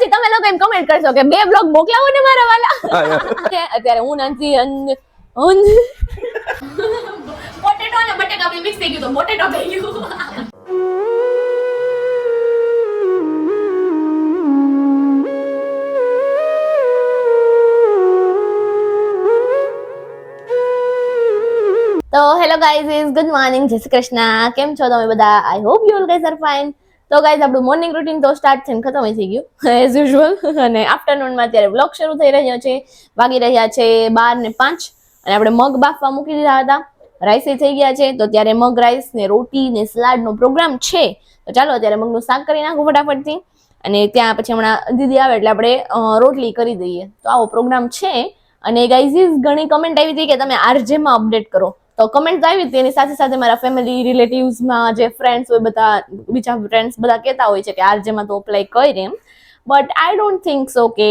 પછી તમે લોકો એમ કમેન્ટ કરશો કે 2 બ્લોગ મોકલાવો ને મારા વાલા. અત્યારે હું નથી પોટેટો અને બટેકા બે મિક્સ થઈ ગયું તો પોટેટો થઈ ગયું. તો હેલો ગાઈઝ, ગુડ મોર્નિંગ, જય શ્રી કૃષ્ણ. કેમ છો તમે બધા? I hope you all guys are fine. તો ગાઈઝ આપણું મોર્નિંગ રૂટીન તો સ્ટાર્ટ થઈને ખતમ થઈ ગયું એઝ યુઝ્યુઅલ. અને આફ્ટરનૂનમાં અત્યારે વ્લોગ શરૂ થઈ રહ્યો છે. વાગી રહ્યા છે 12:05 અને આપણે મગ બાફવા મૂકી દીધા હતા. રાઈસ થઈ ગયા છે તો ત્યારે મગ રાઈસ ને રોટી ને સલાડ નો પ્રોગ્રામ છે. તો ચાલો અત્યારે મગનું શાક કરી નાખું ફટાફટથી અને ત્યાં પછી હમણાં દીદી આવે એટલે આપણે રોટલી કરી દઈએ. તો આવો પ્રોગ્રામ છે. અને ગાઈઝ ઘણી કમેન્ટ આવી હતી કે તમે આરજેમાં અપડેટ કરો. તો કમેન્ટ આવી હતી એની સાથે સાથે મારા ફેમિલી રિલેટિવ્સમાં જે ફ્રેન્ડ્સ હોય બધા બીજા ફ્રેન્ડ્સ બધા કહેતા હોય છે કે આરજેમાં તો અપ્લાય કરી એમ. But I don't think so કે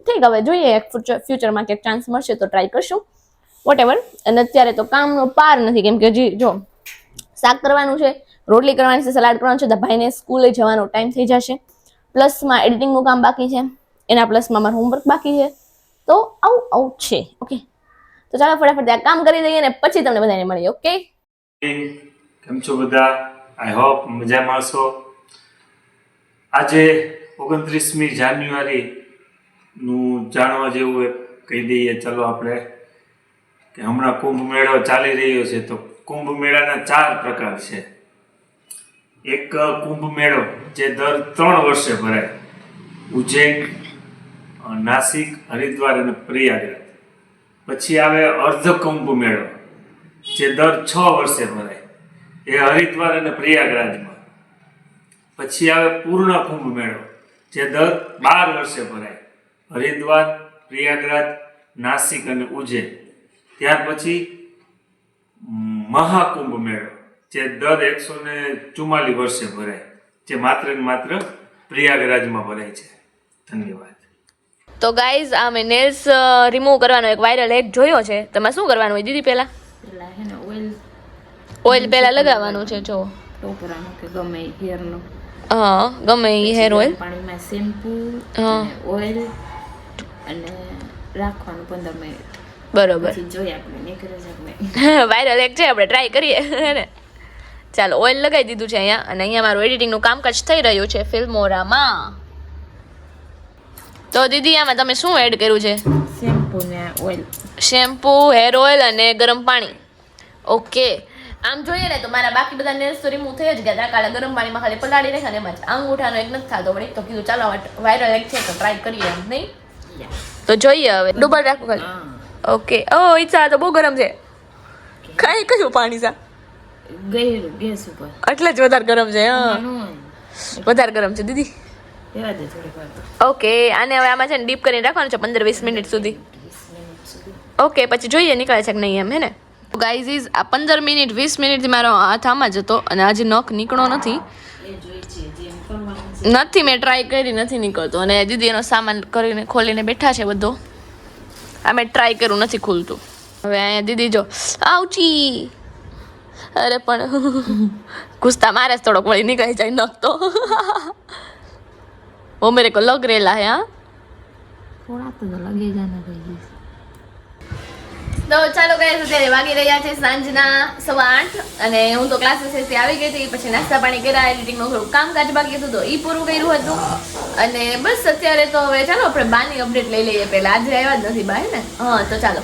ઠીક, હવે જોઈએ ફ્યુચરમાં ક્યાંક ચાન્સ મળશે તો ટ્રાય કરશું, વોટ એવર. અને અત્યારે તો કામનો પાર નથી કેમ કે હજી જો શાક કરવાનું છે, રોટલી કરવાની છે, સલાડ કરવાનું છે, તો ભાઈને સ્કૂલે જવાનો ટાઈમ થઈ જશે. પ્લસમાં એડિટિંગનું કામ બાકી છે, એના પ્લસમાં મારું હોમવર્ક બાકી છે. તો આવું છે. ઓકે, તો ચાલો ફટાફટ આ કામ કરી દઈએ ને પછી તમને બધાને મળીએ. ઓકે, કેમ છો બધા? આઈ હોપ મજામાં છો. આજે 29મી જાન્યુઆરી નું જાણવા જેવું કહી દઈએ ચલો આપણે કે હમણાં કુંભ મેળો ચાલી રહ્યો છે. તો કુંભ મેળાના 4 પ્રકાર છે. એક કુંભ મેળો જે દર 3 વર્ષે ભરાય, ઉજ્જૈન, નાસિક, હરિદ્વાર અને પ્રયાગરાજ. પછી આવે અર્ધ કુંભ મેળો જે દર 6 વર્ષે ભરાય, એ હરિદ્વાર અને પ્રયાગરાજમાં. પછી આવે પૂર્ણ કુંભ મેળો જે દર 12 વર્ષે ભરાય, હરિદ્વાર, પ્રયાગરાજ, નાસિક અને ઉજ્જૈન. ત્યાર પછી મહાકુંભ મેળો જે દર 144 વર્ષે ભરાય, જે માત્ર ને માત્ર પ્રયાગરાજમાં ભરાય છે. ધન્યવાદ. તો ગાઈઝ આ મેં નેલ્સ રિમૂવ કરવાનો એક વાયરલ હેક જોયો છે. તમારે શું કરવાનું હોય દીદી? પહેલા હે ને ઓઇલ પહેલા લગાવવાનું છે. જો ટોપરાનો કે ગમે હેરનો, હા ગમે એ હેર ઓઇલ, પાણીમાં શેમ્પૂ અને ઓઇલ અને રાખવાનું 15 મિનિટ. બરોબર. પછી જોઈએ આપણે નીકળે છે કે વાયરલ હેક છે, આપણે ટ્રાય કરીએ ને. ચાલો ઓઇલ લગાવી દીધું છે અહીંયા અને અહીંયા મારું એડિટિંગનું કામકાજ થઈ રહ્યું છે ફિલ્મોરામાં. તો દીદી આમાં તમે શું એડ કર્યું છે? શેમ્પૂ ને ઓઇલ. શેમ્પૂ, હેર ઓઇલ અને ગરમ પાણી. ઓકે, આમ જોઈએ ને તો મારા બાકી બધા નેલ્સ તો રિમૂવ થઈ જ ગયા હતા. કાલે ગરમ પાણીમાં ખાલી પલાળી રાખ્યા ને એમાં જ અંગૂઠાનો એક નથી થતો વળી. તો કીધું ચાલો વાયરલ એક છે તો ટ્રાય કરીએ એમ નહીં. તો જોઈએ હવે ડબલ રાખું ખાલી. ઓકે. ઓ ઈચ્છા તો બહુ ગરમ છે. કઈ કયું પાણી સા ગયેલું ગેસ ઉપર એટલે જ વધારે ગરમ છે. હા વધારે ગરમ છે દીદી. એવા દે થોડીક વાર. ઓકે, આને હવે આમાં છે ને ડીપ કરીને રાખવાનું છે 15-20 મિનિટ સુધી. ઓકે, પછી જોઈએ નીકળે છે કે નહીં એમ, હે ને? ગાઈઝ આ 15 મિનિટ 20 મિનિટથી મારો હાથ આમાં જ હતો અને હજી નખ નીકળો નથી. નથી, મેં ટ્રાય કરી નથી નીકળતો. અને દીદી એનો સામાન કરીને ખોલીને બેઠા છે બધો. આ મેં ટ્રાય કર્યું નથી ખુલતું. હવે અહીંયા દીદી જો આવચી, અરે પણ ગુસ્સા મારે જ થોડોક વળી નીકળી જાય નખ તો. वो मेरे को लग रेला है. हाँ થોડા તો લગેગા ના ભાઈ. તો ચાલો ગાઈસ અત્યારે વાગી રહ્યા છે સાંજના 8:15 અને હું તો ક્લાસીસથી આવી ગઈ હતી. પછી નાસ્તા પાણી કર્યા, એડિટિંગનું થોડું કામકાજ બાકી હતું તો એ પૂરું કર્યું હતું. અને બસ અત્યારે તો હવે ચાલો આપણે બાની અપડેટ લઈ લઈએ. પહેલા આજે આવ્યા જ નથી બા, હે ને? હા તો ચાલો.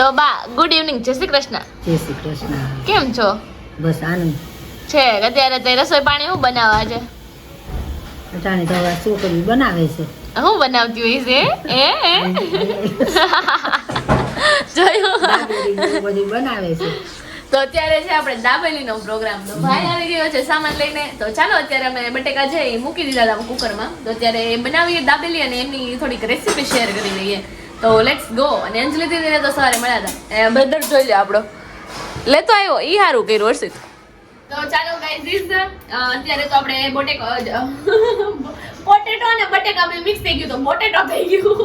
તો બા ગુડ ઇવનિંગ, જય શ્રી કૃષ્ણ. જય શ્રી કૃષ્ણ. કેમ છો? બસ આનંદ છે. અત્યારે તે રસોઈ પાણી શું બનાવવા છે? અટાણી તો હવે છોકરી બનાવે છે. હું બનાવતી હોય છે જોયું બધી બનાવે છે. તો અત્યારે છે આપણે દાબેલીનો પ્રોગ્રામ. તો ભાઈ આવી ગયો છે સામાન લઈને. તો ચાલો અત્યારે અમે બટેકા છે એ મૂકી દીધા હતા કુકરમાં. તો અત્યારે બનાવીએ દાબેલી અને એમની થોડીક રેસીપી શેર કરી દઈએ. તો લેટ્સ ગો. અને અંજલિ દીદીને તો સવારે મળ્યા હતા. બ્રધર જોઈ લે આપણો લેતો આવ્યો, ઈ સારું કર્યું હર્ષિત. તો ચાલો ગાઈઝ અત્યારે તો આપણે પોટેટો અને બટેકા બે મિક્સ થઈ ગયું તો પોટેટો થઈ ગયું.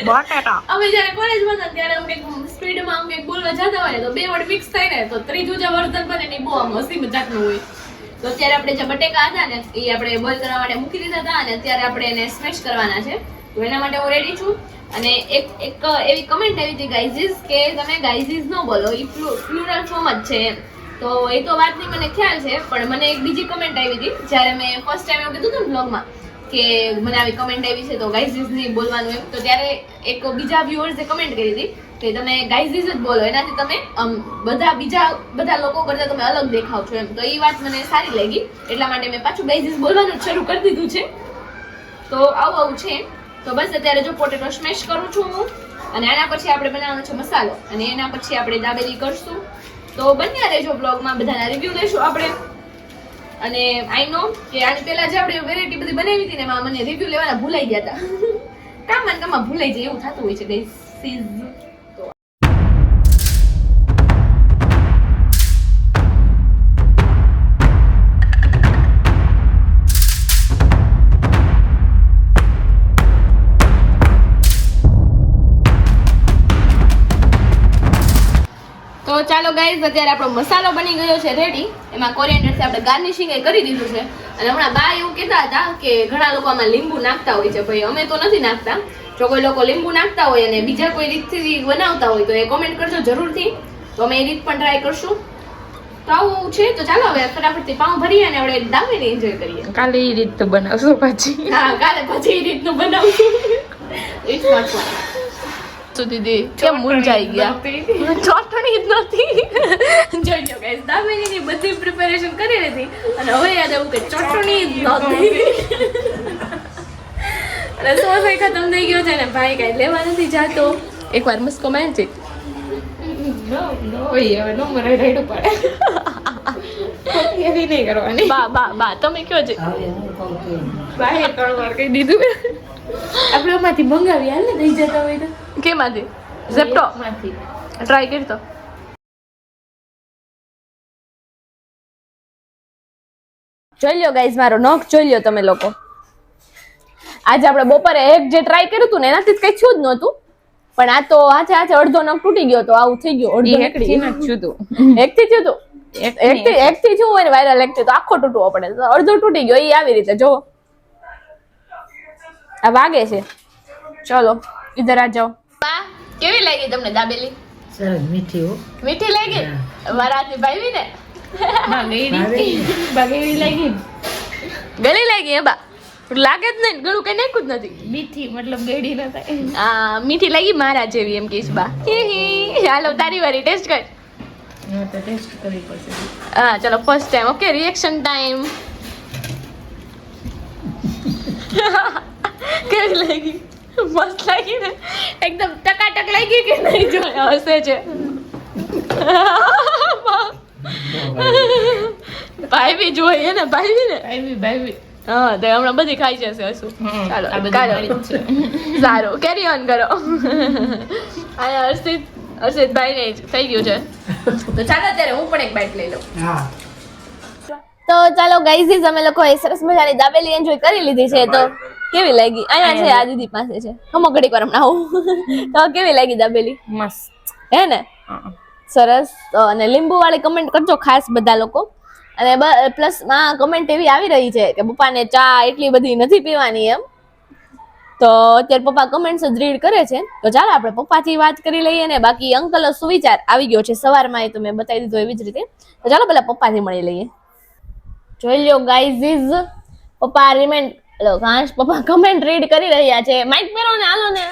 બટાટા અમે જ્યારે કોલેજમાં હતા ત્યારે અમે સ્પીડમાં અમે બોલવા જતા હોય તો બે વર્ડ મિક્સ થાય ને તો ત્રીજું જે વર્તન બને ને બહુ આમ હસી મજાકનું હોય. તો અત્યારે આપણે જે બટેકા હતા ને એ આપણે બોઇલ કરવા માટે મૂકી દીધા હતા અને અત્યારે આપણે એને સ્મેશ કરવાના છે. તો એના માટે હું રેડી છું. અને એક એવી કમેન્ટ આવી હતી ગાઈઝીસ કે તમે ગાઈઝીસ ન બોલો, એ પ્લુરલ ફોર્મ જ છે એમ. તો એ તો વાતની મને ખ્યાલ છે, પણ મને એક બીજી કમેન્ટ આવી હતી જ્યારે મેં ફર્સ્ટ ટાઈમ એવું કીધું હતું ને બ્લોગમાં કે મને આવી કમેન્ટ આવી છે તો ગાઈઝીસ નહીં બોલવાનું એમ. તો ત્યારે એક બીજા વ્યુઅર્સે કમેન્ટ કરી હતી કે તમે ગાઈઝીસ જ બોલો, એનાથી તમે બધા લોકો કરતા તમે અલગ દેખાવ છો એમ. તો એ વાત મને સારી લાગી, એટલા માટે મેં પાછું ગાઈઝીસ બોલવાનું શરૂ કરી દીધું છે. તો આવું છે. તો બસ અત્યારે જો પોટેટો સ્મેશ કરું છું હું, અને આના પછી આપણે બનાવવાનો છે મસાલો, અને એના પછી આપણે દાબેલી કરશું. તો બન્યા રહેજો બ્લોગમાં, બધાના રિવ્યુ લઈશું આપણે. અને આઈ નો કે આની પહેલા જે આપણે વેરાયટી બધી બનાવી હતી ને એમાં મને રિવ્યુ લેવાના ભૂલાઈ ગયા હતા. કામમાં ભૂલાઈ જાય એવું થતું હોય છે ગાઈસ. તો ચાલો ગાઈઝ, અત્યારે આપણો મસાલો બની ગયો છે રેડી. એમાં કોરિએન્ડરથી આપણે ગાર્નિશિંગ કરી દીધું છે. અને હમણાં બા એવું કહેતા હતા કે ઘણા લોકો આમાં લીંબુ નાખતા હોય છે. ભાઈ અમે તો નથી નાખતા. જો કોઈ લોકો લીંબુ નાખતા હોય અને બીજા કોઈ રીતથી બનાવતા હોય તો એ કોમેન્ટ કરજો જરૂરથી. તો અમે એ રીત પણ ટ્રાય કરશું. તો આવું છે. તો ચાલો હવે ફટાફટથી પાઉં ભરીએ અને આપણે દાબેલી એન્જોય કરીએ. કાલે એ રીત તો બનાવશું પછી. હા, કાલે પછી એ રીતનું બનાવશું. It's not fun. તો દીદી કેમ મૂંઝાઈ ગયા? ચોટણી જ નથી. જોઈ લો ગાઈસ, દાબેલીની બધી પ્રિપેરેશન કરી લીધી અને હવે યાદ આવ્યું કે ચોટણી જ નહોતી. અને સોસ ખતમ થઈ ગયો છે ને ભાઈ કાંઈ લેવા નથી જાતો. એકવાર મુસ્કો મારજે. હવે નો મને રેડું પડે. એવી નહીં કરવાની. બા તમે કયો છે? બાય 3 વાર કહી દીધું. આપણે આમાંથી મંગાવી હાલ ને થઈ જતા હોય તો. કેમાંથી? ઝેપ્ટો માંથી ટ્રાય કરતો. જોઈ લ્યો ગાઈઝ, મારો નખ જોઈ લ્યો તમે લોકો. આજે આપણે બપોરે એક જે ટ્રાય કર્યું હતું ને એનાથી કઈ થયું જ નહોતું, પણ આ તો આછે અડધો નખ તૂટી ગયો તો આવું થઈ ગયું. અડધો એકથી નીકળી થયું હતું. એકથી થયું હતું. એકથી થયું હોય ને વાયરલ એકથી તો આખો તૂટવો પડે. તો અડધો તૂટી ગયો. એ આવી રીતે જોવો આ વાગે છે. ચલો ઇધર આ જાઓ. બા કેવી લાગી તમને દાબેલી? સરસ મીઠી હો. મીઠી લાગી? મારા હાથની ભાઈ ને બાગેવી લાગી. ગળી લાગી? બા લાગે જ નહીં, ગળું કઈ નાખ્યું જ નથી. મીઠી મતલબ ગળી ન થાય. આ મીઠી લાગી મારા જેવી એમ કહીશ બા. હાલો તારી વારી ટેસ્ટ કર. હા તો ટેસ્ટ કરવી પડશે. હા ચલો first time. Okay, reaction time. કેવી લાગી? મસ્ત લાગી ને? એકદમ ટકાટક લાગી કે નહીં? જો હસે છે ભાઈ બી જોઈએ ને, ભાઈ ને ભાઈ હા તો હમણાં બધી ખાઈ જશે હશું. ચાલો સારું, કેરી ઓન કરો. આ હર્ષિત ભાઈ ને થઈ ગયું છે. તો ચાલો અત્યારે હું પણ એક બાઈટ લઈ લઉં. હા. તો ચાલો ગાઈઝીસ, અમે લોકો સરસ મજાની દાબેલી એન્જોય કરી લીધી છે. તો કેવી લાગી? અહીંયા છે, આ દીદી પાસે છે. હમો ઘડીક વાર હમણાં આવું. તો કેવી લાગી દાબેલી? મસ્ત હે ને? સરસ. અને લીંબુ વાળી કમેન્ટ કરજો ખાસ બધા લોકો. અને પ્લસ માં કમેન્ટ એવી આવી રહી છે કે પપ્પાને ચા એટલી બધી નથી પીવાની એમ. તો અત્યારે પપ્પા કમેન્ટ્સ જ રીડ કરે છે. તો ચાલો આપણે પપ્પાથી વાત કરી લઈએ ને. બાકી અંકલ સુવિચાર આવી ગયો છે સવારમાં, એ તો મેં બતાવી દીધું એવી જ રીતે. તો ચાલો પેલા પપ્પાથી મળી લઈએ. જોઈ લ્યો ગાઈઝીસ, પપ્પા પપ્પા કમેન્ટ રીડ કરી રહ્યા છે. માઇક પહેરો ને, હાલો ને,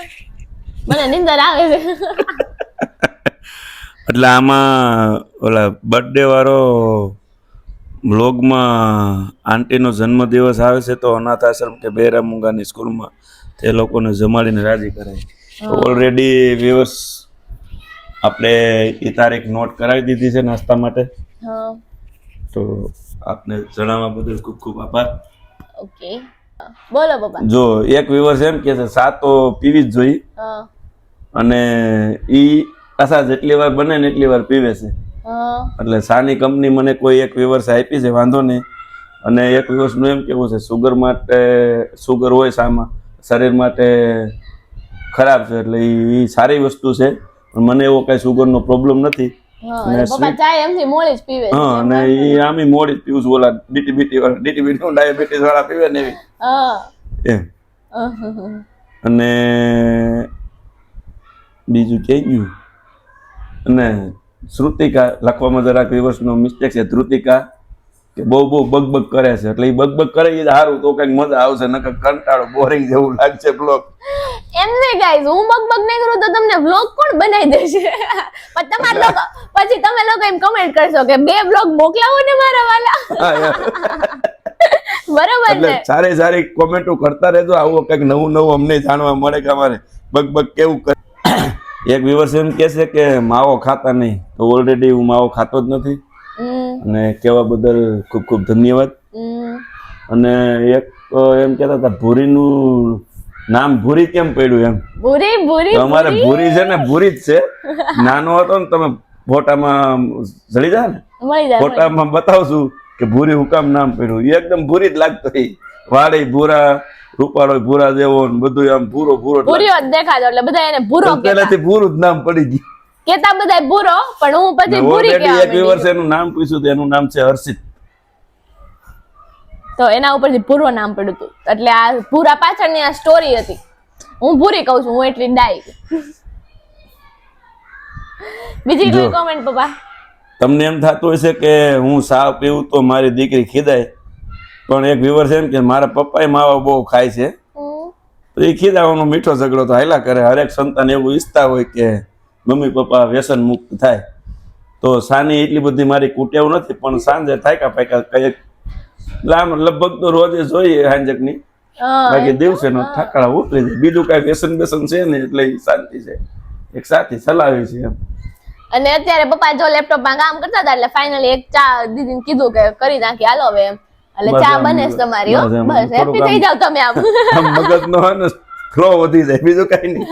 મને નીંદર આવે છે. એટલે આમાં ઓલા બર્થડે વાળો વ્લોગમાં આંટીનો જન્મદિવસ આવે છે તો અનાથ આશ્રમ કે બેરા મુંગાની સ્કૂલમાં તે લોકોને જમાડીને રાજી કરે. તો ઓલરેડી વ્યવસ આપણે એ તારીખ નોટ કરાવી દીધી છે નાસ્તા માટે. તો આપને જણાવવા બદલ ખૂબ ખૂબ આભાર. ઓકે બોલો પપ્પા. જો એક વ્યુઅર્સ એમ કે છે ચા તો પીવી જ જોઈએ, અને ઈ આશા જેટલી વાર બને ને એટલી વાર પીવે છે. એટલે ચાની કંપની મને કોઈ એક વ્યુઅર્સ આપી છે, વાંધો નહીં. અને એક વ્યુઅર્સનું એમ કેવું છે સુગર માટે, સુગર હોય ચામાં શરીર માટે ખરાબ છે, એટલે એ સારી વસ્તુ છે. મને એવો કાંઈ સુગરનો પ્રોબ્લેમ નથી, હા, અને અને પપ્પા ચાય એમથી મોડી જ પીવે છે. હા, અને એ આમી મોડી જ પીવું છું, ઓલા ડીટીબીટી ડાયાબિટીસ વાળા પીવે ને એવી હા એમ. અને બીજું કઈ ગયું. અને શ્રુતિકા લખવામાં જરાક વિવર્સનો મિસ્ટેક છે, ધ્રુતિકા કે બહુ બગ કરે છે, એટલે એ બગ કરે એ સારું, તો કઈક મજા આવશે, નકર કંટાળો બોરિંગ જેવું લાગશે બ્લોગ. એમ નહીં ગાઈઝ, હું બગ નહીં કરું તો તમને વ્લોગ કોણ બનાવી દેશે? પણ તમારા લોકો પછી તમે લોકો એમ કમેન્ટ કરશો કે 2 વ્લોગ મોકલાવો ને મારા વાલા. બરોબર એટલે ને? સારી કોમેન્ટો કરતા રહેજો, આવું કંઈક નવું અમને જાણવા મળે કે અમારે બગ કેવું કરે. એક વ્યુઅર્સ એમ કહે છે કે માવો ખાતા નહીં, તો ઓલરેડી હું માવો ખાતો જ નથી, અને કહેવા બદલ ખૂબ ધન્યવાદ. અને એક એમ કહેતા હતા ભૂરીનું નામ ભૂરી કેમ પડ્યું એમ. ભૂરી અમારે ભૂરી છે ને ભૂરી જ છે. નાનો હતો ને તમે ફોટામાં જડી જાય ને, મળી જાય. ફોટામાં બતાવશું કે ભૂરી હું કામ નામ પડ્યું. એ એકદમ ભૂરી જ લાગતો, વાળી ભૂરા, રૂપાળો ભૂરા જેવો ને બધું આમ ભૂરો ભૂરીઓ જ દેખાતો, એટલે બધા એને ભૂરો કહેતા. પેલાથી ભૂરું જ નામ પડી ગયું. કેતા બધા ભૂરો, પણ હું પછી ભૂરી ઓલરેડી કહેવા એક વર્ષ એનું નામ પૂછ્યું, એનું નામ છે હર્ષિત. તો એના ઉપરથી ભૂરો નામ પડ્યું હતું, એટલે આ ભૂરા પાછળની આ સ્ટોરી હતી. હું ભૂરી કહું છું, હું એટલી ડાઈ. બીજી કોઈ કોમેન્ટ પપ્પા? તમને એમ થતું હશે કે હું સાવ પીવું તો મારી દીકરી ખીદાય, પણ એક વ્યુઅર્સ એમ કે મારા પપ્પાએ માવા બહુ ખાય છે, તો એ ખીદાવાનો મીઠો ઝઘડો તો હાલ્યા કરે. હરેક સંતાન એવું ઈચ્છતા હોય કે મમ્મી પપ્પા વ્યસન મુક્ત થાય. તો સાની એટલી બધી મારી કુટેવ નથી, પણ સાંજે થાયકા પાયકા કઈક લગભગ તો રોજે જોઈએ હાંજકની, બાકી દિવસેનો ઠાકડા ઉતરી જાય. બીજું કઈ વ્યસન છે ને, એટલે શાંતિ છે, એક સાથી ચલાવી છે એમ. અને અત્યારે પપ્પા જો લેપટોપમાં કામ કરતા હતા, એટલે ફાઇનલી એક ચા દીદીને કીધું કે કરી નાખી, હાલો હવે એમ. એટલે ચા બને છે તમારી, હો બસ હેપી થઈ જાવ તમે આમ. મગજનો હે ને ફ્લો વધી જાય, બીજું કઈ નહીં.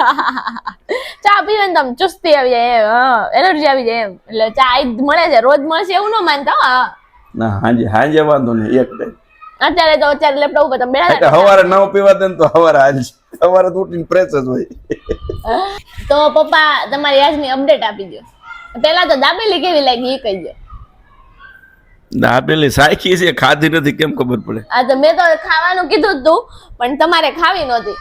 ચા પીવે ને તમે ચુસ્તી આવી જાય, એનર્જી આવી જાય એમ. એટલે ચા મળે છે, રોજ મળશે એવું ન માનતા. હા ના, હાંજે વાંધો નહીં, એક ટાઈમ. અત્યારે લેપટોપ ઉપર તમે બેઠા સવારે 9 પીવા દે ને તો સવારે ઉઠીને ફ્રેશ જ હોય. તો પપ્પા તમારી આજની અપડેટ આપી દો. પેલા તો દાબેલી કેવી લાગી એ કહી દો. દાબેલી સાચી છે, ખાધી નથી, કેમ ખબર પડે? આ તો મેં તો ખાવાનું કીધું જ તું, પણ તમારે ખાવી નહોતી.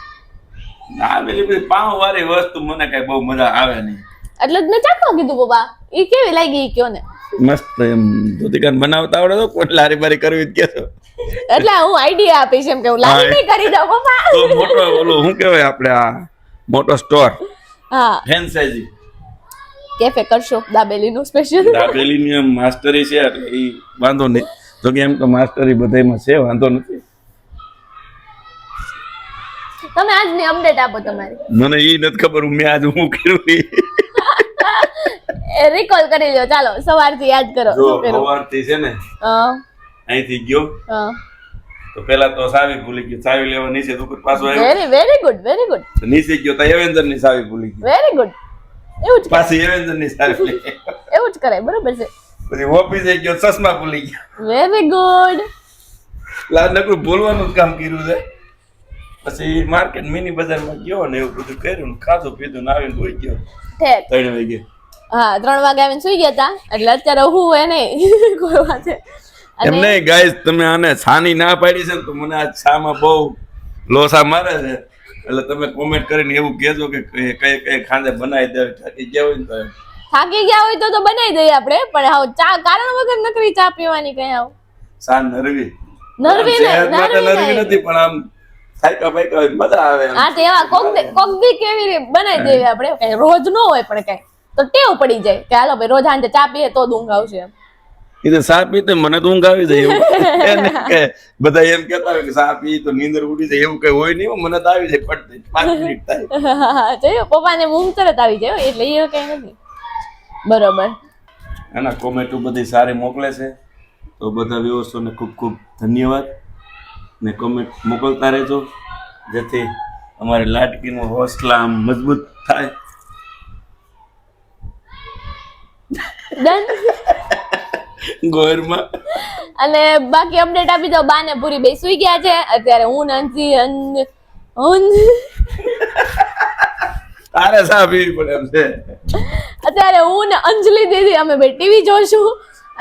દાબેલી બધી પાવ વાળી વસ્તુ મને કઈ બહુ મજા આવે નહીં, એટલે જ મેં ચાખવા કીધું પપ્પા. એ કેવી લાગી એ કયો ને. મસ્ત એમ ધોતીકાન બનાવતા આવડે તો કોઈ લારી બારી કરવી જ કેસો. એટલે હું આઈડિયા આપીશ એમ કે હું લારી નહીં કરી દઉં પપ્પા. તો મોટો ઓલો શું કહેવાય આપણે આ મોટો સ્ટોર, હા ફ્રેન્ચાઇઝી કેફે કરશો દાબેલીનું સ્પેશિયલ. દાબેલીની એમ માસ્ટરી છે, એટલે એ વાંધો નહીં. તો કે એમ તો માસ્ટરી બધામાં છે, વાંધો નથી. તમે આજની અપડેટ આપો તમારી. મને એ નથી ખબર મેં આજ હું કર્યું. રિકોલ કરી લ્યો, ચાલો સવારથી યાદ કરો. જો સવારથી છે ને અહીંથી ગયો તો પેલા તો ચાવી ભૂલી ગયો, ચાવી લેવા નીચે દુકાન પાછો આવ્યો. Very good. નીચે ગયો તો એવેન્જર ની ચાવી ભૂલી ગયો, વેરી ગુડ. એવું જ પાછી એવેન્જર ની ચાવી એવું જ કરાય, બરોબર છે. પછી ઓફિસે ગયો, ચશ્મા ભૂલી ગયો. Very good. નકરું ભૂલવાનું જ કામ કર્યું છે. પછી માર્કેટ મિની બજારમાં ગયો ને એવું બધું કર્યું, ખાધું પીધું ને આવીને સુઈ ગયો. 3 વાગે. હા 3 વાગે આવીને સુઈ ગયા હતા, એટલે અત્યારે હું એને કરવા છે. એમ નહીં ગાઈસ, તમે આને છાની ના પાડી છે ને તો મને આ છામાં બહુ લોસા મારે છે, એટલે તમે કોમેન્ટ કરીને એવું કહેજો કે કઈ ખાંડે બનાવી દે. થાકી ગયા હોય ને તો થાકી ગયા હોય તો બનાવી દઈએ આપણે, પણ હાવ ચા કારણ વગર નકરી ચા પીવાની કઈ આવ સા નરવી નરવી નથી, પણ આમ થાક્યા પાક્યા હોય મજા આવે. હા તો એવા કોક દી કેવી રીતે બનાવી દેવી આપણે, કઈ રોજ ન હોય પણ કઈ તો ટેવ પડી જાય કે હાલો ભાઈ રોજ સાંજે ચા પીએ તો ઊંઘ આવશે એમ. એ તો સા પીતે મને તો ઊંઘ આવી જાય એવું કે બધા એમ કહેતા હોય કે સા પી તો નીંદર ઉડી જાય, એવું કઈ હોય નહીં. મને તો આવી જાય ફટ 5 મિનિટ થાય. જોયું પપ્પાને ઊંઘ તરત આવી જાય, એટલે એ કઈ નથી. બરોબર. આના કોમેન્ટો બધી સારી મોકલે છે, તો બધા વ્યુઅર્સોને ખૂબ ધન્યવાદ. ને કોમેન્ટ મોકલતા રહેજો, જેથી અમારી લાડકીનો હોસલા આમ મજબૂત થાય. ડન. ગોરમાં અને બાકી અપડેટ આપી દો. બા ને પૂરી બે સુઈ ગયા છે અત્યારે. હું નથી તારે સા પીવી પડે એમ છે. અત્યારે હું ને અંજલિ દીદી અમે બે ટીવી જોશું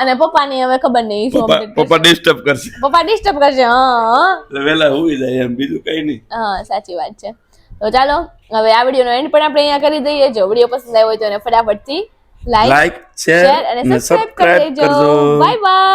અને પપ્પાની હવે ખબર નહીં શું update કરશે. પપ્પા ડિસ્ટર્બ કરશે પપ્પા ડિસ્ટર્બ કરશે. હા એટલે વહેલા હુઈ જાય એમ, બીજું કઈ નહીં. હા સાચી વાત છે. તો ચાલો હવે આ વિડીયોનો એન્ડ પણ આપણે અહીંયા કરી દઈએ. જો વિડીયો પસંદ આવ્યો હોય તો એને ફટાફટથી લાઈક લાઈક શેર શેર અને સબસ્ક્રાઇબ કરી દેજો. Bye bye.